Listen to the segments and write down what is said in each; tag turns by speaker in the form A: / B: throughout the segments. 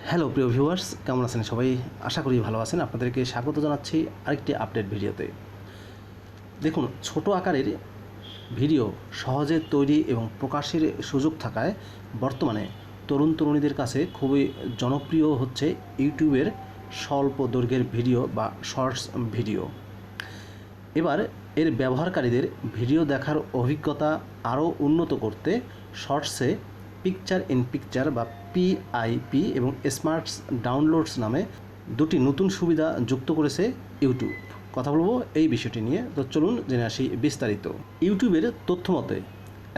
A: Hello প্রিয় viewers, কেমন আছেন সবাই? আশা করি ভালো আছেন। আপনাদেরকে স্বাগত জানাচ্ছি আরেকটি আপডেট ভিডিওতে। দেখুন, ছোট আকারের ভিডিও সহজে তৈরি এবং প্রকাশের সুযোগ থাকায় বর্তমানে তরুণীদের কাছে খুবই জনপ্রিয় হচ্ছে ইউটিউবের স্বল্প দৈর্ঘ্যের ভিডিও বা শর্টস ভিডিও। এবার এর ব্যবহারকারীদের ভিডিও দেখার অভিজ্ঞতা আরও উন্নত করতে শর্টসে পিকচার ইন পিকচার বা পিআইপি এবং স্মার্টস ডাউনলোডস নামে দুটি নতুন সুবিধা যুক্ত করেছে ইউটিউব। কথা বলবো এই বিষয়টি নিয়ে, তো চলুন জেনে আসি বিস্তারিত। ইউটিউবের তথ্য মতে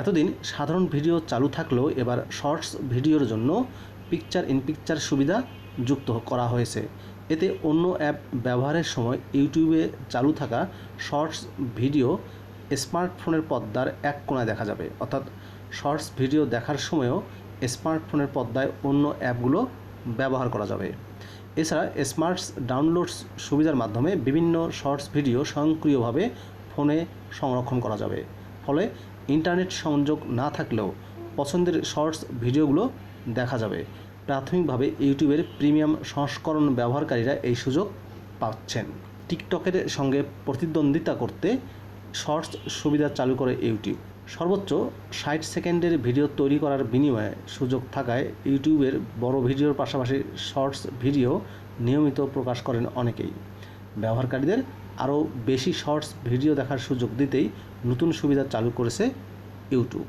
A: এতদিন সাধারণ ভিডিও চালু থাকলেও এবার শর্টস ভিডিওর জন্য পিকচার ইন পিকচার সুবিধা যুক্ত করা হয়েছে। এতে অন্য অ্যাপ ব্যবহারের সময় ইউটিউবে চালু থাকা শর্টস ভিডিও স্মার্টফোনের পর্দার এক কোণায় দেখা যাবে, অর্থাৎ শর্টস ভিডিও দেখার সময়ও স্মার্টফোনের পর্দায় অন্য অ্যাপগুলো ব্যবহার করা যাবে। এছাড়া স্মার্টস ডাউনলোডস সুবিধার মাধ্যমে বিভিন্ন শর্টস ভিডিও স্বয়ংক্রিয়ভাবে ফোনে সংরক্ষণ করা যাবে। ফলে ইন্টারনেট সংযোগ না থাকলেও পছন্দের শর্টস ভিডিওগুলো দেখা যাবে। প্রাথমিকভাবে ইউটিউবের প্রিমিয়াম সংস্করণ ব্যবহারকারীরা এই সুযোগ পাচ্ছেন। টিকটকের সঙ্গে প্রতিদ্বন্দ্বিতা করতে শর্টস সুবিধা চালু করে ইউটিউব। সর্বোচ্চ 60 সেকেন্ডের ভিডিও তৈরি করার বিনিময়ে সুযোগ থাকায় ইউটিউবের বড় ভিডিওর পাশাপাশি শর্টস ভিডিও নিয়মিত প্রকাশ করেন অনেকেই। ব্যবহারকারীদের আরও বেশি শর্টস ভিডিও দেখার সুযোগ দিতেই নতুন সুবিধা চালু করেছে ইউটিউব।